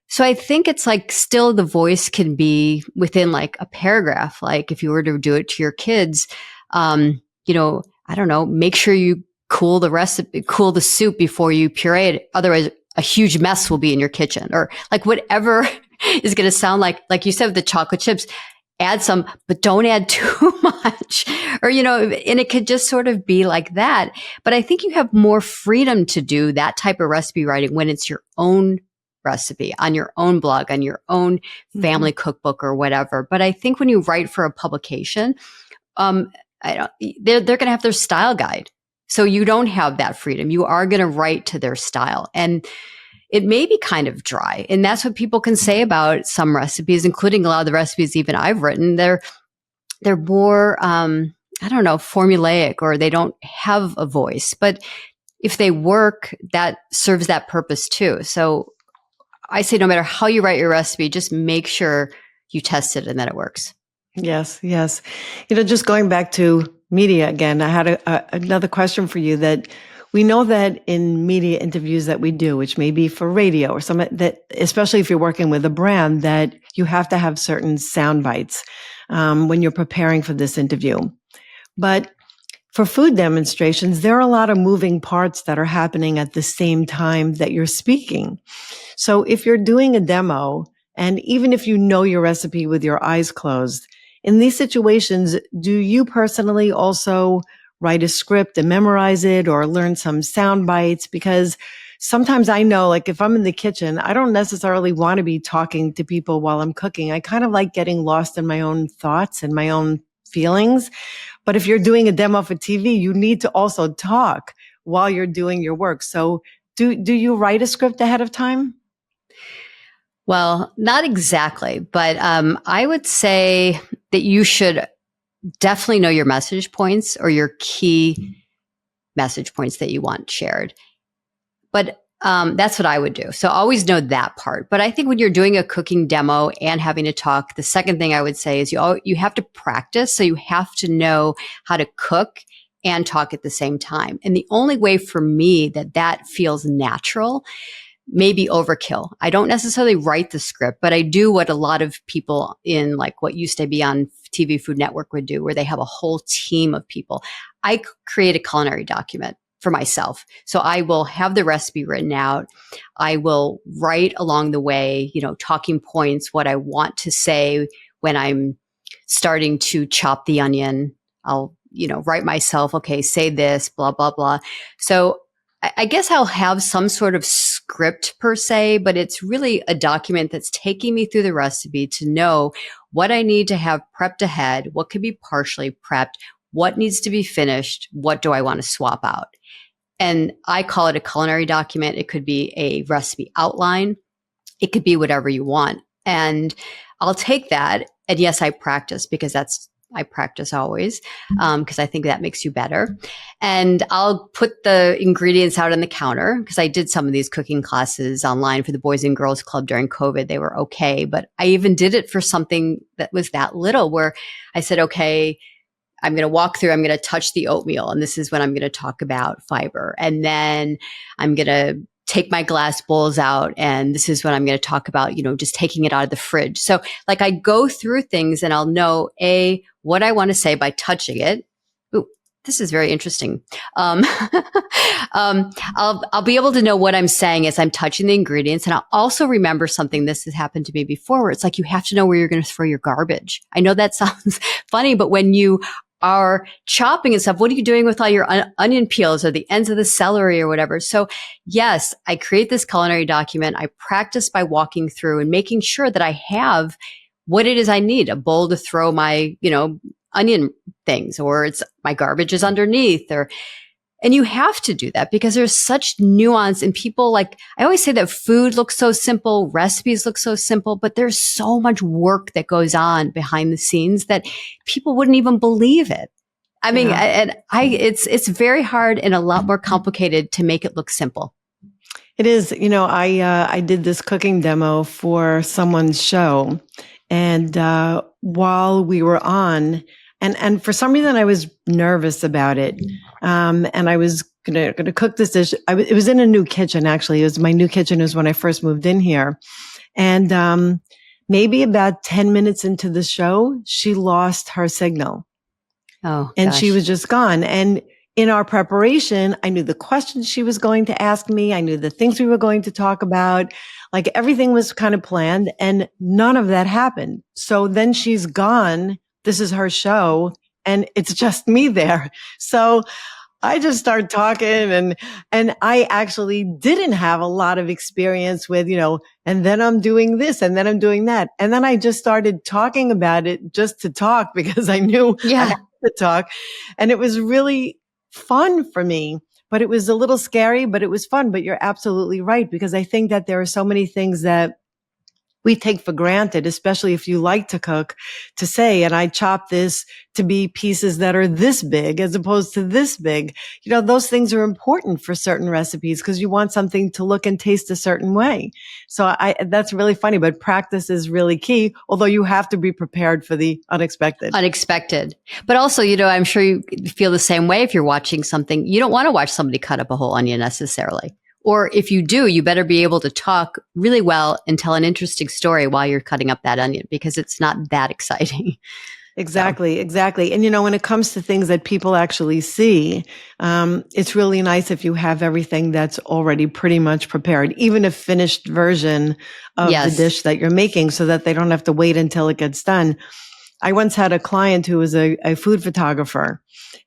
So I think it's like still the voice can be within like a paragraph. Like if you were to do it to your kids, I don't know, make sure you cool the soup before you puree it. Otherwise, a huge mess will be in your kitchen, or like whatever is going to sound like you said with the chocolate chips, add some, but don't add too much, or, and it could just sort of be like that. But I think you have more freedom to do that type of recipe writing when it's your own recipe on your own blog, on your own family cookbook or whatever. But I think when you write for a publication, they're going to have their style guide. So you don't have that freedom. You are going to write to their style. And it may be kind of dry. And that's what people can say about some recipes, including a lot of the recipes even I've written. They're more, formulaic, or they don't have a voice. But if they work, that serves that purpose too. So I say no matter how you write your recipe, just make sure you test it and that it works.
Yes. Just going back to media again, I had another question for you. That we know that in media interviews that we do, which may be for radio or some that, especially if you're working with a brand, that you have to have certain sound bites when you're preparing for this interview. But for food demonstrations, there are a lot of moving parts that are happening at the same time that you're speaking. So if you're doing a demo, and even if you know your recipe with your eyes closed, in these situations, do you personally also write a script and memorize it, or learn some sound bites? Because sometimes I know, like if I'm in the kitchen, I don't necessarily want to be talking to people while I'm cooking. I kind of like getting lost in my own thoughts and my own feelings. But if you're doing a demo for TV, you need to also talk while you're doing your work. So Do you write a script ahead of time?
Well, not exactly, but I would say that you should definitely know your message points or your key message points that you want shared. But that's what I would do. So always know that part. But I think when you're doing a cooking demo and having to talk, the second thing I would say is you have to practice. So you have to know how to cook and talk at the same time. And the only way for me that feels natural, maybe overkill. I don't necessarily write the script, but I do what a lot of people in like what used to be on TV Food Network would do, where they have a whole team of people. I create a culinary document for myself. So I will have the recipe written out. I will write along the way, talking points, what I want to say when I'm starting to chop the onion. I'll, write myself, okay, say this, blah, blah, blah. So I guess I'll have some sort of script per se, but it's really a document that's taking me through the recipe to know what I need to have prepped ahead, what could be partially prepped, what needs to be finished, what do I want to swap out. And I call it a culinary document. It could be a recipe outline. It could be whatever you want. And I'll take that. And yes, I practice because I practice always because I think that makes you better. And I'll put the ingredients out on the counter because I did some of these cooking classes online for the Boys and Girls Club during COVID. They were okay. But I even did it for something that was that little where I said, okay, I'm going to walk through, I'm going to touch the oatmeal. And this is when I'm going to talk about fiber. And then I'm going to take my glass bowls out. And this is when I'm going to talk about, just taking it out of the fridge. So like I go through things and I'll know what I want to say by touching it. Ooh, this is very interesting. I'll be able to know what I'm saying as I'm touching the ingredients. And I'll also remember something. This has happened to me before where it's like, you have to know where you're going to throw your garbage. I know that sounds funny, but when you are chopping and stuff, what are you doing with all your onion peels or the ends of the celery or whatever? So yes, I create this culinary document. I practice by walking through and making sure that I have what it is I need, a bowl to throw my, onion things, or it's my garbage is underneath, and you have to do that because there's such nuance and people I always say that food looks so simple, recipes look so simple, but there's so much work that goes on behind the scenes that people wouldn't even believe it. I mean, it's very hard and a lot more complicated to make it look simple.
It is. I did this cooking demo for someone's show, and while we were on, and for some reason I was nervous about it. And I was gonna cook this dish. It was in a new kitchen, actually. It was my new kitchen. It was when I first moved in here. And maybe about 10 minutes into the show, she lost her signal.
Oh,
and
gosh.
She was just gone. And in our preparation, I knew the questions she was going to ask me. I knew the things we were going to talk about. Like everything was kind of planned and none of that happened. So then she's gone. This is her show and it's just me there. So I just started talking and I actually didn't have a lot of experience with, and then I'm doing this and then I'm doing that. And then I just started talking about it just to talk because I knew I had to talk. And it was really fun for me, but it was a little scary, but it was fun. But you're absolutely right, because I think that there are so many things that we take for granted, especially if you like to cook, to say, and I chop this to be pieces that are this big as opposed to this big. Those things are important for certain recipes because you want something to look and taste a certain way. So that's really funny, but practice is really key, although you have to be prepared for the unexpected.
But also, I'm sure you feel the same way if you're watching something. You don't want to watch somebody cut up a whole onion necessarily. Or if you do, you better be able to talk really well and tell an interesting story while you're cutting up that onion because it's not that exciting.
Exactly. And when it comes to things that people actually see, it's really nice if you have everything that's already pretty much prepared, even a finished version of the dish that you're making so that they don't have to wait until it gets done. I once had a client who was a food photographer,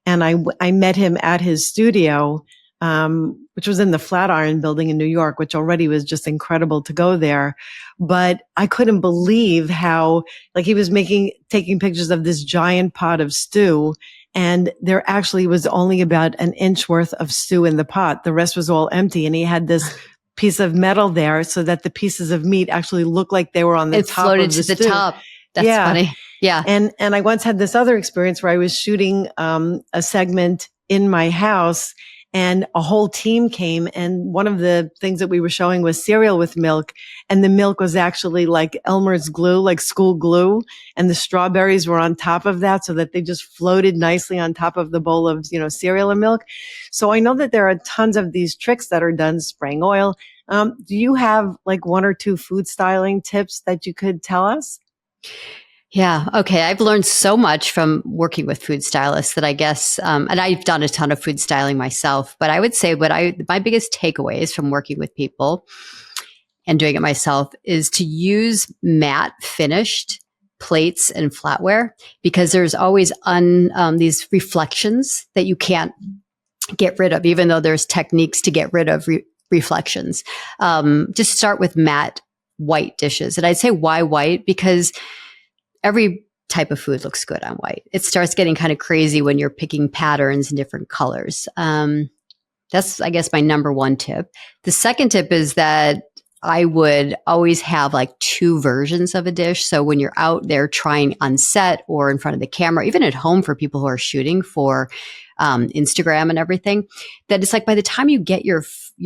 and I met him at his studio, which was in the Flatiron Building in New York, which already was just incredible to go there. But I couldn't believe how, he was taking pictures of this giant pot of stew, And there actually was only about an inch worth of stew in the pot. The rest was all empty. And he had this piece of metal there so that the pieces of meat actually looked like they were on the
It
top
floated
of the
to the
stew.
top. That's
Yeah.
funny. Yeah.
And I once had this other experience where I was shooting a segment in my house, and a whole team came, and one of the things that we were showing was cereal with milk, and the milk was actually like Elmer's glue, like school glue, and the strawberries were on top of that so that they just floated nicely on top of the bowl of, cereal and milk. So I know that there are tons of these tricks that are done, spraying oil. Do you have like one or two food styling tips that you could tell us?
Yeah. Okay. I've learned so much from working with food stylists that I guess, and I've done a ton of food styling myself, but I would say my biggest takeaways from working with people and doing it myself is to use matte finished plates and flatware, because there's always these reflections that you can't get rid of, even though there's techniques to get rid of reflections. Just start with matte white dishes. And I'd say why white? Because every type of food looks good on white. It starts getting kind of crazy when you're picking patterns and different colors. That's, I guess, my number one tip. The second tip is that I would always have like two versions of a dish. So when you're out there trying on set or in front of the camera, even at home for people who are shooting for Instagram and everything, that it's like by the time you get your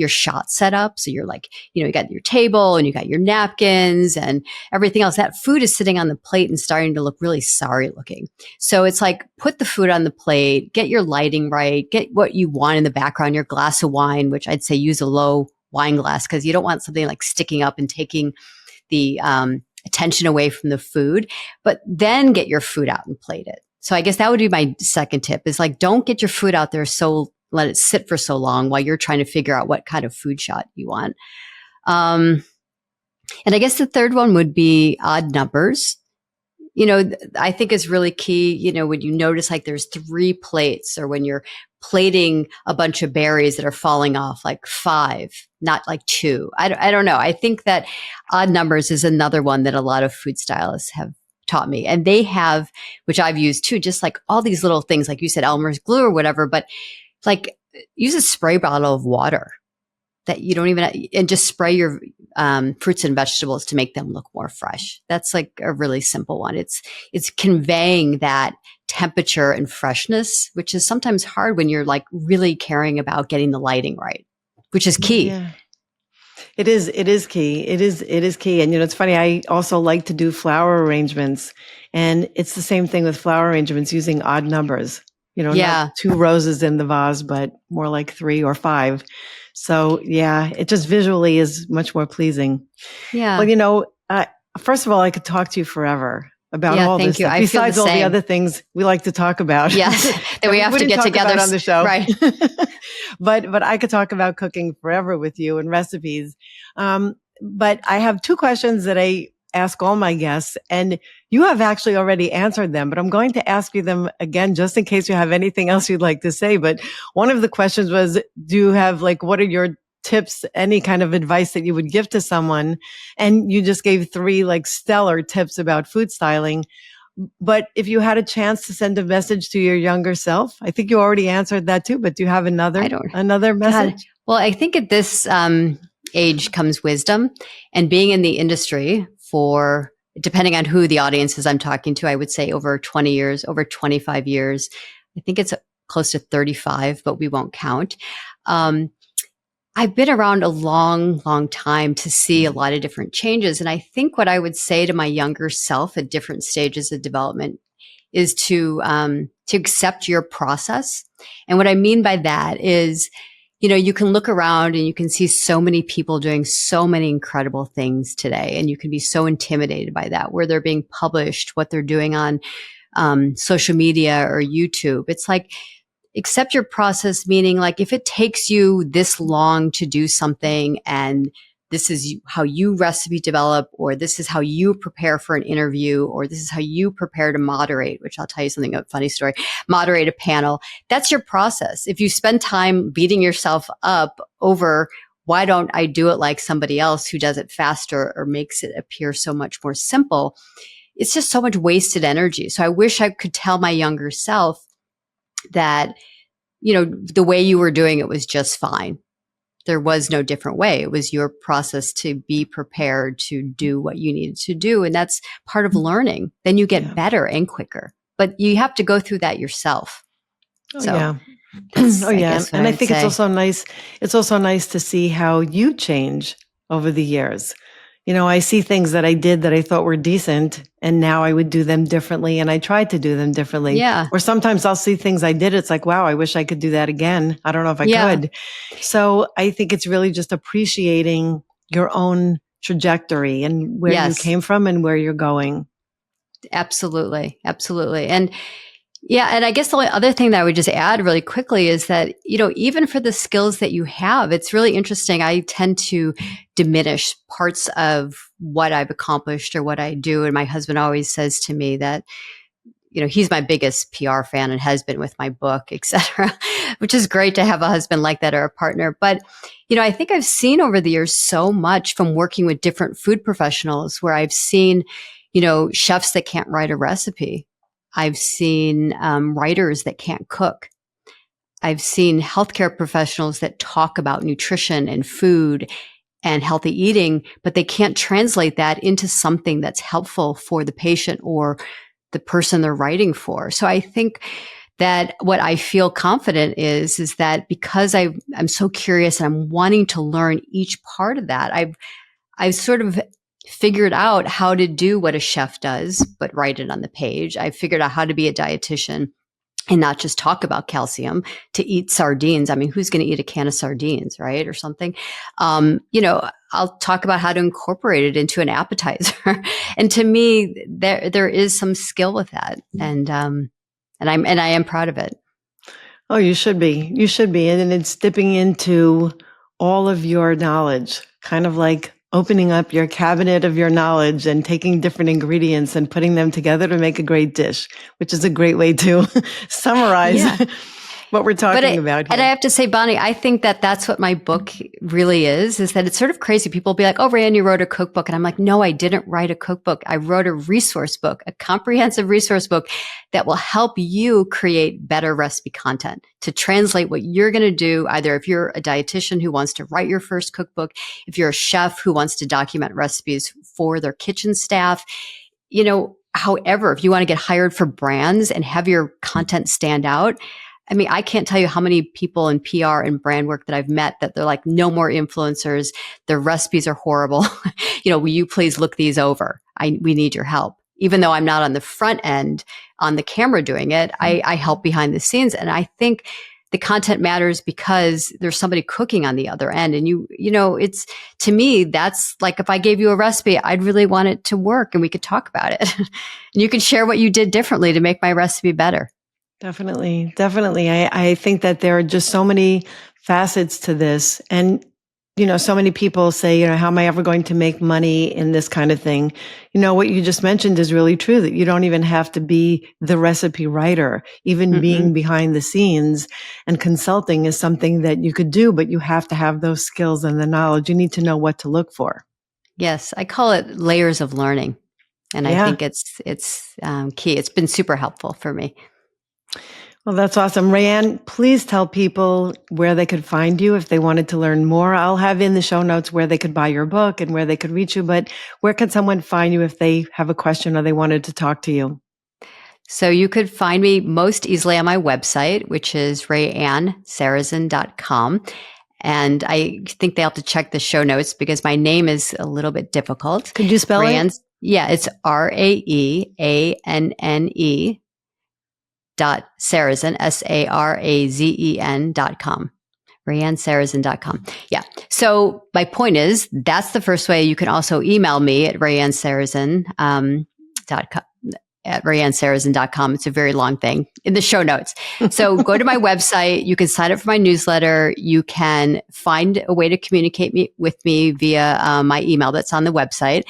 shot set up, so you're like, you got your table and you got your napkins and everything else, that food is sitting on the plate and starting to look really sorry looking. So it's like, put the food on the plate, get your lighting right, get what you want in the background, your glass of wine, which I'd say use a low wine glass, because you don't want something like sticking up and taking the attention away from the food, but then get your food out and plate it. So I guess that would be my second tip, is like, don't get your food out there let it sit for so long while you're trying to figure out what kind of food shot you want. And I guess the third one would be odd numbers. I think it's really key, when you notice like there's 3 plates, or when you're plating a bunch of berries that are falling off, like 5, not like 2. I don't know. I think that odd numbers is another one that a lot of food stylists have taught me. And they have, which I've used too, just like all these little things, like you said, Elmer's glue or whatever, but like use a spray bottle of water that you don't even, and just spray your fruits and vegetables to make them look more fresh. That's like a really simple one. It's conveying that temperature and freshness, which is sometimes hard when you're like really caring about getting the lighting right, which is key.
Yeah. It is key. It is key. And, it's funny. I also like to do flower arrangements, and it's the same thing with flower arrangements using odd numbers, not 2 roses in the vase, but more like 3 or 5. So yeah, it just visually is much more pleasing.
Yeah.
Well, first of all, I could talk to you forever about all this stuff.
I
besides all the other things we like to talk about.
Yes, that we have to get together
on the show.
Right.
But I could talk about cooking forever with you and recipes. But I have 2 questions that I ask all my guests, and you have actually already answered them, but I'm going to ask you them again just in case you have anything else you'd like to say. But one of the questions was, do you have what are your tips, any kind of advice that you would give to someone? And you just gave 3 stellar tips about food styling. But if you had a chance to send a message to your younger self, I think you already answered that too, but do you have another message?
God. Well, I think at this age comes wisdom, and being in the industry for, depending on who the audience is I'm talking to, I would say over 20 years, over 25 years. I think it's close to 35, but we won't count. I've been around a long, long time to see a lot of different changes. And I think what I would say to my younger self at different stages of development is to accept your process. And what I mean by that is, you can look around and you can see so many people doing so many incredible things today. And you can be so intimidated by that, where they're being published, what they're doing on social media or YouTube. It's like, accept your process, meaning like if it takes you this long to do something, and this is how you recipe develop, or this is how you prepare for an interview, or this is how you prepare to moderate, which I'll tell you something, a funny story, moderate a panel. That's your process. If you spend time beating yourself up over, why don't I do it like somebody else who does it faster or makes it appear so much more simple, it's just so much wasted energy. So I wish I could tell my younger self, that, the way you were doing it was just fine. There was no different way. It was your process to be prepared to do what you needed to do. And that's part of learning. Then you get better and quicker, but you have to go through that yourself.
Oh,
so
yeah.
that's,
Oh, yeah.
I guess,
And I
I'd
think
say.
it's also nice. It's also nice to see how you change over the years. I see things that I did that I thought were decent, and now I would do them differently. And I tried to do them differently.
Yeah.
Or sometimes I'll see things I did. It's like, wow, I wish I could do that again. I don't know if I
Yeah.
could. So I think it's really just appreciating your own trajectory and where you came from and where you're going.
Absolutely. Absolutely. And yeah. And I guess the only other thing that I would just add really quickly is that, even for the skills that you have, it's really interesting. I tend to diminish parts of what I've accomplished or what I do. And my husband always says to me that, he's my biggest PR fan and has been with my book, et cetera, which is great to have a husband like that or a partner. But, I think I've seen over the years so much from working with different food professionals where I've seen, chefs that can't write a recipe. I've seen writers that can't cook. I've seen healthcare professionals that talk about nutrition and food and healthy eating, but they can't translate that into something that's helpful for the patient or the person they're writing for. So I think that what I feel confident is that because I'm so curious and I'm wanting to learn each part of that, I've sort of figured out how to do what a chef does, but write it on the page. I figured out how to be a dietitian and not just talk about calcium, to eat sardines. I mean, who's going to eat a can of sardines, right? Or something. I'll talk about how to incorporate it into an appetizer. And to me, there is some skill with that. And I am proud of it.
Oh, you should be. You should be. And it's dipping into all of your knowledge, kind of like opening up your cabinet of your knowledge and taking different ingredients and putting them together to make a great dish, which is a great way to summarize what we're talking about here.
And I have to say, Bonnie, I think that that's what my book really is that it's sort of crazy. People be like, oh, Raeanne, you wrote a cookbook. And I'm like, no, I didn't write a cookbook. I wrote a resource book, a comprehensive resource book that will help you create better recipe content to translate what you're going to do. Either if you're a dietitian who wants to write your first cookbook, if you're a chef who wants to document recipes for their kitchen staff, however, if you want to get hired for brands and have your content stand out. I mean, I can't tell you how many people in PR and brand work that I've met that they're like, no more influencers. Their recipes are horrible. Will you please look these over? We need your help. Even though I'm not on the front end on the camera doing it, I help behind the scenes. And I think the content matters because there's somebody cooking on the other end. And it's, to me, that's like, if I gave you a recipe, I'd really want it to work and we could talk about it. And you can share what you did differently to make my recipe better.
Definitely. Definitely. I think that there are just so many facets to this. And, so many people say, how am I ever going to make money in this kind of thing? What you just mentioned is really true, that you don't even have to be the recipe writer. Even being behind the scenes and consulting is something that you could do, but you have to have those skills and the knowledge. You need to know what to look for.
Yes. I call it layers of learning. And I think it's key. It's been super helpful for me.
Well, that's awesome. Raeanne, please tell people where they could find you if they wanted to learn more. I'll have in the show notes where they could buy your book and where they could reach you, but where can someone find you if they have a question or they wanted to talk to you?
So you could find me most easily on my website, which is raeannesarazen.com. And I think they have to check the show notes because my name is a little bit difficult.
Could you spell it?
Yeah, it's RAEANNE .Sarazen, SARAZEN.com. RaeanneSarazen.com. Yeah. So my point is, that's the first way. You can also email me at RaeanneSarazen.com. At RaeanneSarazen.com. It's a very long thing in the show notes. So go to my website. You can sign up for my newsletter. You can find a way to communicate with me via my email that's on the website.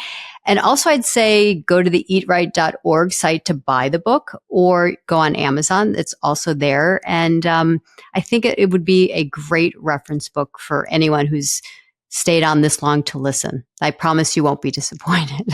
And also I'd say go to the eatright.org site to buy the book or go on Amazon. It's also there. And I think it would be a great reference book for anyone who's stayed on this long to listen. I promise you won't be disappointed.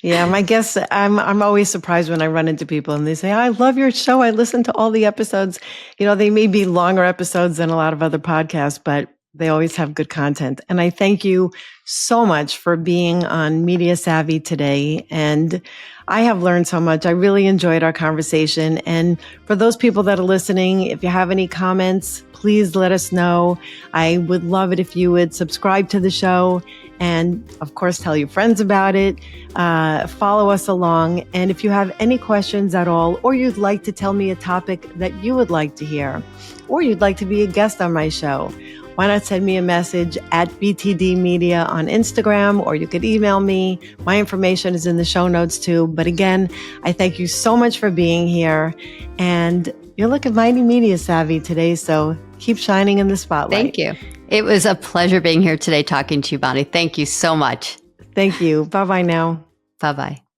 Yeah, my guess, I'm always surprised when I run into people and they say, I love your show. I listen to all the episodes. They may be longer episodes than a lot of other podcasts, but they always have good content. And I thank you so much for being on Media Savvy today. And I have learned so much. I really enjoyed our conversation. And for those people that are listening, if you have any comments, please let us know. I would love it if you would subscribe to the show and, of course, tell your friends about it. Follow us along. And if you have any questions at all, or you'd like to tell me a topic that you would like to hear, or you'd like to be a guest on my show, why not send me a message at BTD Media on Instagram, or you could email me. My information is in the show notes too. But again, I thank you so much for being here. And you're looking mighty media savvy today, so keep shining in the spotlight.
Thank you. It was a pleasure being here today talking to you, Bonnie. Thank you so much.
Thank you. Bye-bye now.
Bye-bye.